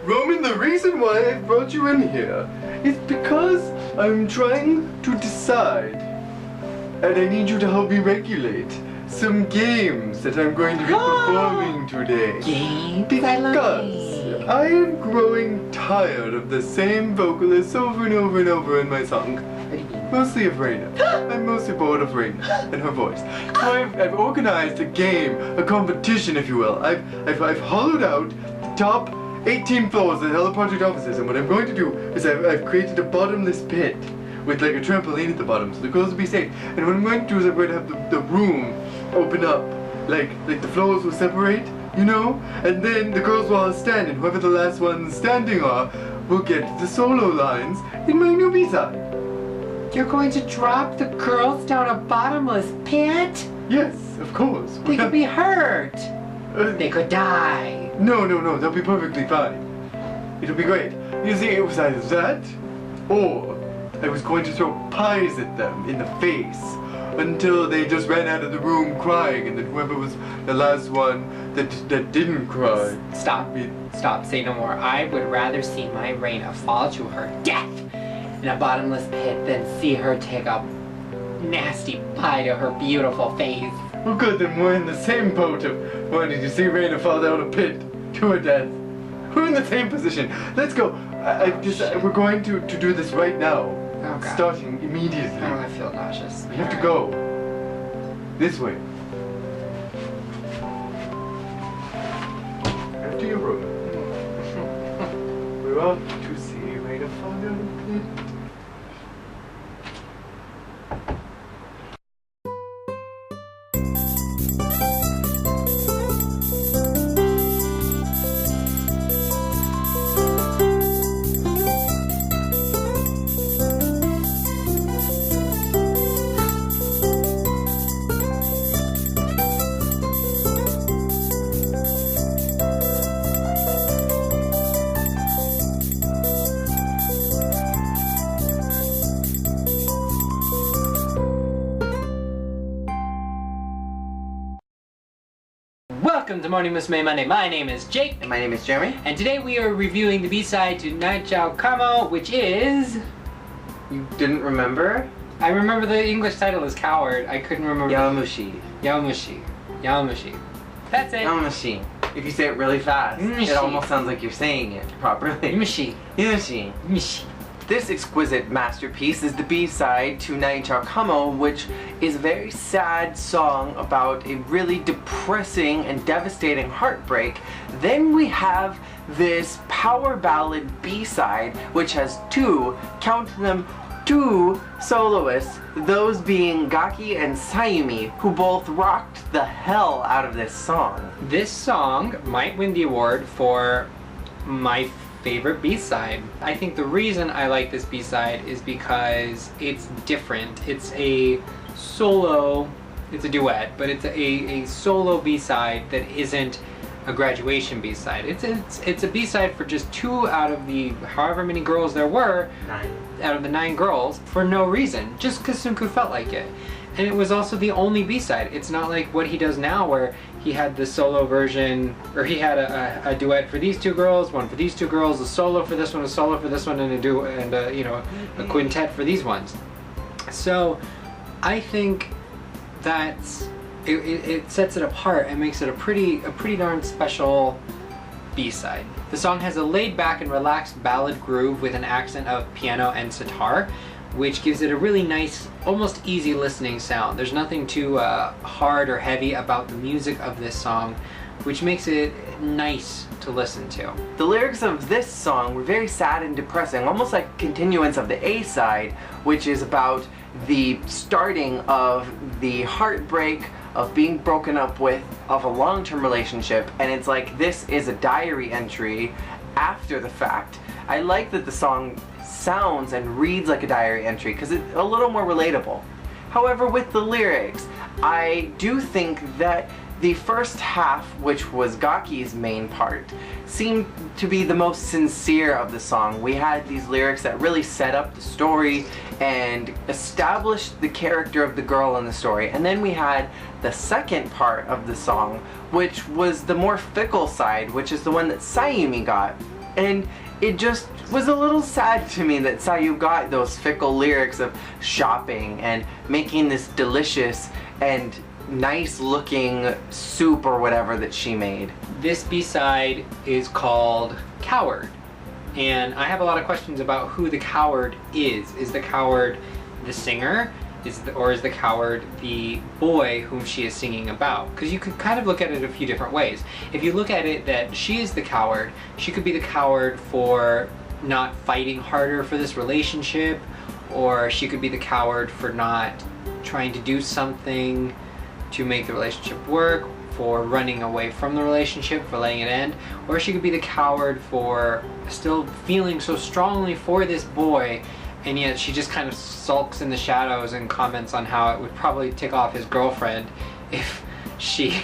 Roman, the reason why I brought you in here is because I'm trying to decide, and I need you to help me regulate some games that I'm going to be performing today. Games? Because I am growing tired of the same vocalists over and over and over in my song. What do you mean? Mostly of Reina. I'm mostly bored of Reina and her voice. So I've organized a game, a competition, if you will. I've hollowed out the top 18 floors of the Hello Project offices, and what I'm going to do is I've created a bottomless pit with like a trampoline at the bottom, so the girls will be safe. And what I'm going to do is I'm going to have the room open up, like the floors will separate, you know? And then the girls will all stand, and whoever the last ones standing are will get the solo lines in my new B-side. You're going to drop the girls down a bottomless pit? Yes, of course. They could be hurt. They could die. No, they'll be perfectly fine. It'll be great. You see, it was either that, or I was going to throw pies at them in the face until they just ran out of the room crying, and then whoever was the last one that didn't cry. Stop, say no more. I would rather see my Reina fall to her death in a bottomless pit than see her take a nasty pie to her beautiful face. Well, good, then we're in the same boat of wanting to see Reina fall down a pit to her death. We're in the same position. Let's go. We're going to do this right now. Oh, God. Starting immediately. Oh, I feel nauseous. We have to go. This way. After your room. We're off to see Reina fall down a pit. Welcome to Morning Musume Monday. My name is Jake. And my name is Jeremy. And today we are reviewing the B-side to Naichau Kamo, which is... You didn't remember? I remember the English title is Coward. I couldn't remember... Yowamushi. Yowamushi. That's it. Yowamushi. If you say it really fast, it almost sounds like you're saying it properly. Yowamushi. Yowamushi. This exquisite masterpiece is the B-side to Naichau Kamo, which is a very sad song about a really depressing and devastating heartbreak. Then we have this power ballad B-side, which has two soloists, those being Gaki and Sayumi, who both rocked the hell out of this song. This song might win the award for my favorite B-side. I think the reason I like this B-side is because it's different. It's a solo, it's a duet, but it's a solo B-side that isn't a graduation B-side. It's a B-side for just 2 out of the however many girls there were, 9 out of the 9 girls, for no reason, just because Tsunku felt like it. And it was also the only B-side. It's not like what he does now where he had the solo version, or he had a duet for these 2 girls, one for these 2 girls, a solo for this one, a solo for this one, and a duet, and a quintet for these ones. So I think that's it sets it apart and makes it a pretty darn special B-side. The song has a laid back and relaxed ballad groove with an accent of piano and sitar, which gives it a really nice, almost easy listening sound. There's nothing too hard or heavy about the music of this song, which makes it nice to listen to. The lyrics of this song were very sad and depressing, almost like continuance of the A-side, which is about the starting of the heartbreak of being broken up with, of a long-term relationship, and it's like this is a diary entry after the fact. I like that the song sounds and reads like a diary entry because it's a little more relatable. However, with the lyrics, I do think that the first half, which was Gaki's main part, seemed to be the most sincere of the song. We had these lyrics that really set up the story and established the character of the girl in the story. And then we had the second part of the song, which was the more fickle side, which is the one that Sayumi got. And it just was a little sad to me that Sayu got those fickle lyrics of shopping and making this delicious and nice looking soup or whatever that she made. This B-side is called Coward. And I have a lot of questions about who the coward is. Is the coward the singer? Or is the coward the boy whom she is singing about? Because you could kind of look at it a few different ways. If you look at it that she is the coward, she could be the coward for not fighting harder for this relationship, or she could be the coward for not trying to do something to make the relationship work, for running away from the relationship, for letting it end, or she could be the coward for still feeling so strongly for this boy, and yet she just kind of sulks in the shadows and comments on how it would probably tick off his girlfriend if she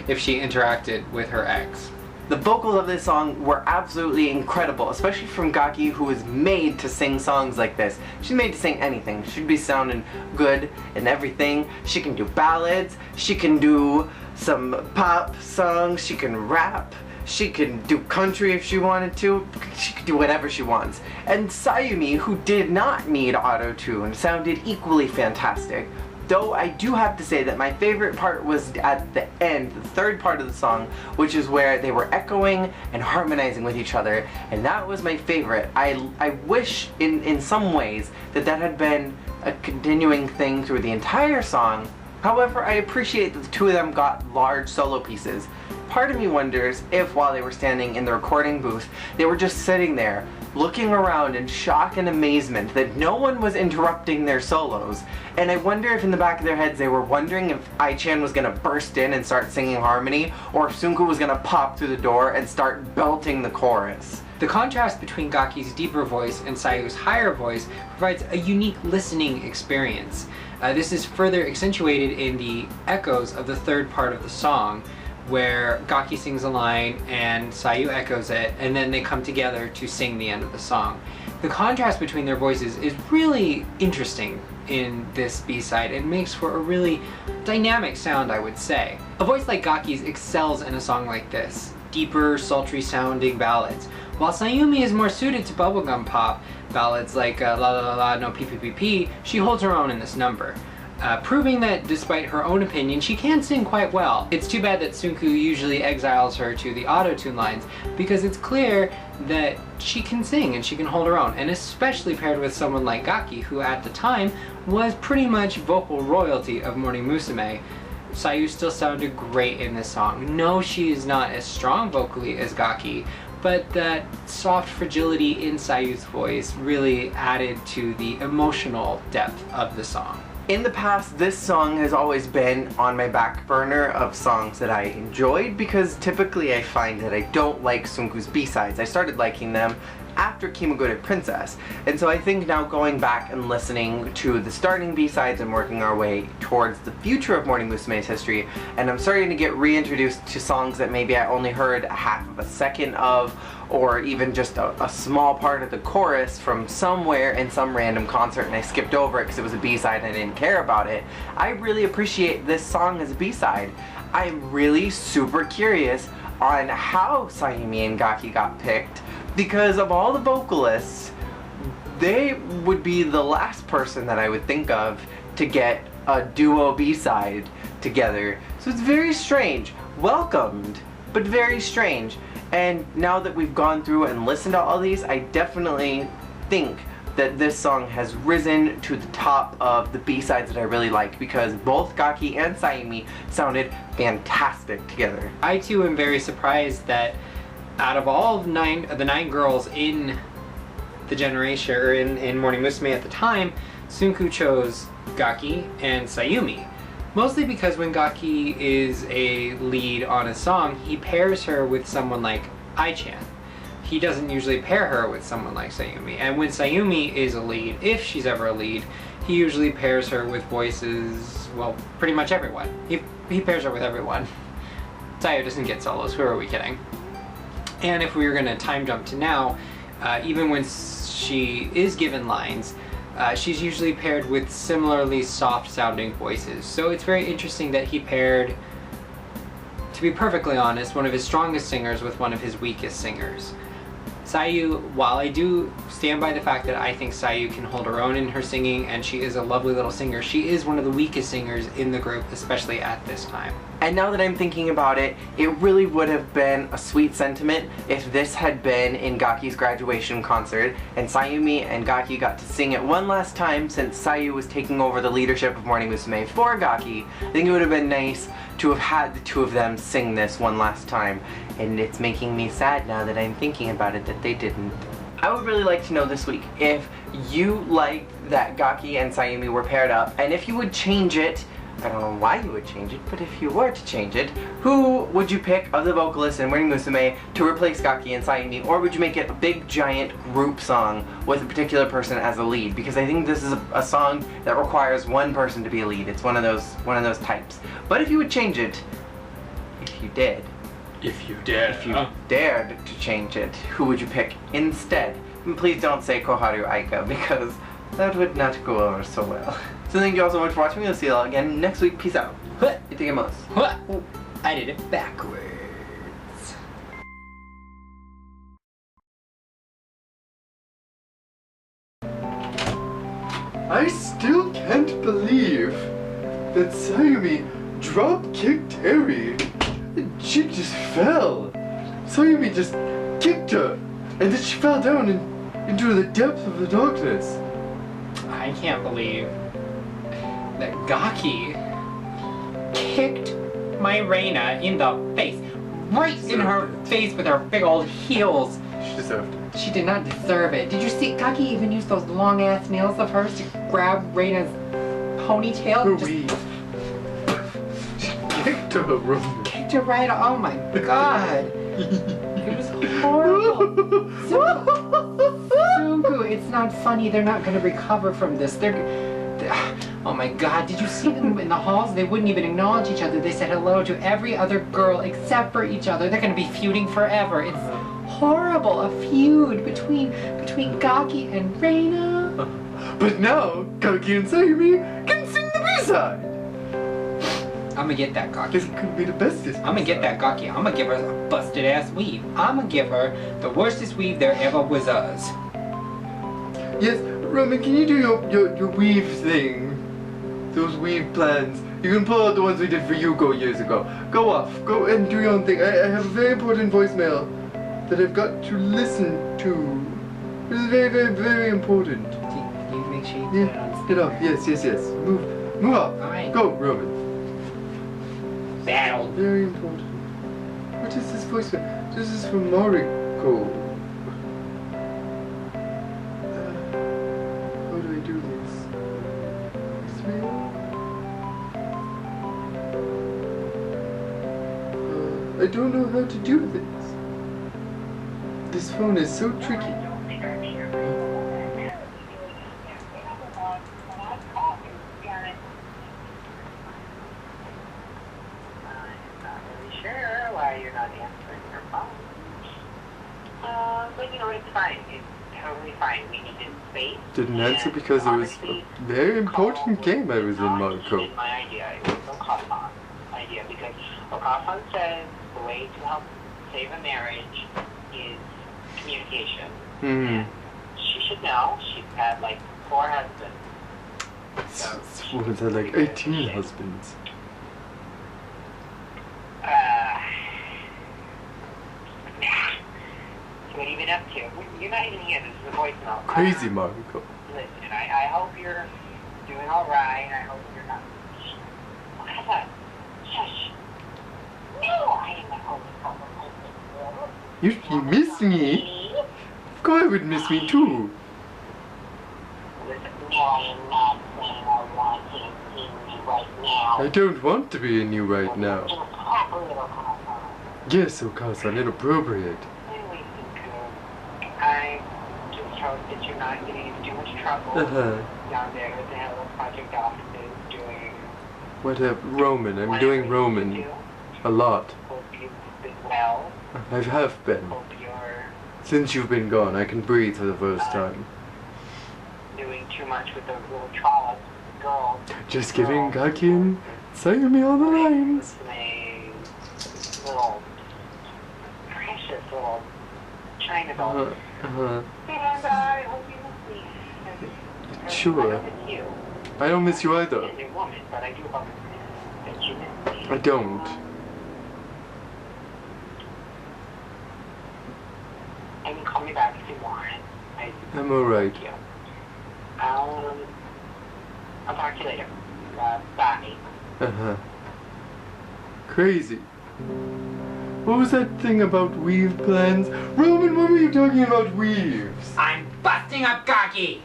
interacted with her ex. The vocals of this song were absolutely incredible, especially from Gaki, who was made to sing songs like this. She's made to sing anything. She'd be sounding good and everything. She can do ballads, she can do some pop songs, she can rap, she can do country if she wanted to, she could do whatever she wants. And Sayumi, who did not need auto-tune, sounded equally fantastic. Though I do have to say that my favorite part was at the end, the third part of the song, which is where they were echoing and harmonizing with each other, and that was my favorite. I wish in some ways that had been a continuing thing through the entire song. However, I appreciate that the two of them got large solo pieces. Part of me wonders if while they were standing in the recording booth, they were just sitting there, looking around in shock and amazement that no one was interrupting their solos. And I wonder if in the back of their heads they were wondering if Ai-chan was gonna burst in and start singing harmony, or if Tsunku was gonna pop through the door and start belting the chorus. The contrast between Gaki's deeper voice and Sayu's higher voice provides a unique listening experience. This is further accentuated in the echoes of the third part of the song, where Gaki sings a line and Sayu echoes it, and then they come together to sing the end of the song. The contrast between their voices is really interesting in this B-side. It makes for a really dynamic sound, I would say. A voice like Gaki's excels in a song like this, deeper, sultry sounding ballads, while Sayumi is more suited to bubblegum pop ballads like La La La La No Pee Pee Pee Pee. She holds her own in this number. Proving that despite her own opinion, she can sing quite well. It's too bad that Tsunku usually exiles her to the auto-tune lines, because it's clear that she can sing and she can hold her own, and especially paired with someone like Gaki, who at the time was pretty much vocal royalty of Morning Musume. Sayu still sounded great in this song. No, she is not as strong vocally as Gaki, but that soft fragility in Sayu's voice really added to the emotional depth of the song. In the past, this song has always been on my back burner of songs that I enjoyed, because typically I find that I don't like Tsunku's B-sides. I started liking them after Kimagure Princess, and so I think now going back and listening to the starting B-sides and working our way towards the future of Morning Musume's history, and I'm starting to get reintroduced to songs that maybe I only heard a half of a second of, or even just a small part of the chorus from somewhere in some random concert and I skipped over it because it was a B-side and I didn't care about it. I really appreciate this song as a B-side. I'm really super curious on how Sayumi and Gaki got picked, because of all the vocalists, they would be the last person that I would think of to get a duo B-side together. So it's very strange. Welcomed, but very strange. And now that we've gone through and listened to all these, I definitely think that this song has risen to the top of the B-sides that I really liked, because both Gaki and Sayumi sounded fantastic together. I too am very surprised that out of all of the nine girls in the generation, or in Morning Musume at the time, Tsunku chose Gaki and Sayumi. Mostly because when Gaki is a lead on a song, he pairs her with someone like Ai-chan. He doesn't usually pair her with someone like Sayumi. And when Sayumi is a lead, if she's ever a lead, he usually pairs her with voices, well, pretty much everyone. He pairs her with everyone. Sayu doesn't get solos, who are we kidding? And if we were going to time jump to now, even when she is given lines, she's usually paired with similarly soft sounding voices. So it's very interesting that he paired, to be perfectly honest, one of his strongest singers with one of his weakest singers. Sayu, while I do stand by the fact that I think Sayu can hold her own in her singing and she is a lovely little singer, she is one of the weakest singers in the group, especially at this time. And now that I'm thinking about it, it really would have been a sweet sentiment if this had been in Gaki's graduation concert and Sayumi and Gaki got to sing it one last time since Sayu was taking over the leadership of Morning Musume for Gaki. I think it would have been nice to have had the two of them sing this one last time. And it's making me sad now that I'm thinking about it that they didn't. I would really like to know this week if you liked that Gaki and Sayumi were paired up, and if you would change it. I don't know why you would change it, but if you were to change it, who would you pick of the vocalists in Morning Musume to replace Gaki and Sayumi, or would you make it a big giant group song with a particular person as a lead? Because I think this is a song that requires one person to be a lead. It's one of those types. But if you would change it, if you did. If you dared. If you dared to change it, who would you pick instead? And please don't say Koharu Aika, because that would not go over so well. So thank you all so much for watching. We'll see you all again next week. Peace out. Itadakimasu. I did it backwards. I still can't believe that Sayumi drop-kicked Terry. She just fell. Sayumi just kicked her, and then she fell down into the depths of the darkness. I can't believe that Gaki kicked my Reina in the face. Right in her face with her big old heels. She deserved it. She did not deserve it. Did you see Gaki even use those long ass nails of hers to grab Reina's ponytail? Her weave. She kicked her, Roman. Kicked her right. Oh my god. It was horrible. Tsunku, it's not funny. They're not going to recover from this. Oh my god, did you see them in the halls? They wouldn't even acknowledge each other. They said hello to every other girl except for each other. They're going to be feuding forever. It's horrible. A feud between Gaki and Reina. But now, Gaki and Sayumi can sing the B-side. I'm gonna get that Gaki. This could be the bestest. I'm gonna get that Gaki. I'm gonna give her a busted ass weave. I'm gonna give her the worstest weave there ever was us. Yes, Roman, can you do your weave thing? Those weave plans. You can pull out the ones we did for Yuko years ago. Go off. Go and do your own thing. I have a very important voicemail that I've got to listen to. This is very, very, very important. Can you make sure you Get off. Yes. Move up. Alright. Go, Roman. Battle. Very important. What is this voicemail? This is from Mariko. How do I do this? Voicemail? I don't know how to do this. This phone is so tricky. But you know, it's fine. It's totally fine. We needed space. Didn't answer because it was a very important game I was in, Mariko. My idea. It was Okasan's idea because Okasan says the way to help save a marriage is communication. And she should know. She's had like 4 husbands. So This woman's had like 18 husbands. What have you been up to? You're not even here. This is a voicemail. Crazy, Mariko. Listen, I hope you're doing all right. I hope you're not. What is that? Shush. No, I am not You miss me? Of course I would miss me too. Listen, no, I am not saying I want you to see me right now. I don't want to be in you right now. Exactly, little Okasan. Yes, Okasan, inappropriate. I just hope that you're not getting into too much trouble down there at the Hello Project offices doing What Roman, I'm whatever doing you Roman do. a lot. Hope you've been well. I have been. Hope you're Since you've been gone, I can breathe for the first time. doing too much with those little trollops, girls. Just giving Gaki and Sayumi all the lines. A little precious little kind adult. And I hope you miss me. Sure. I don't miss you. I don't miss you either. As a woman, but I do hope that you miss me. I don't. And call me back if you want. I'm alright. Thank you. I'll talk to you later. Bye. Crazy. What was that thing about weave plans? Roman, what were you talking about weaves? I'm busting up Gaki!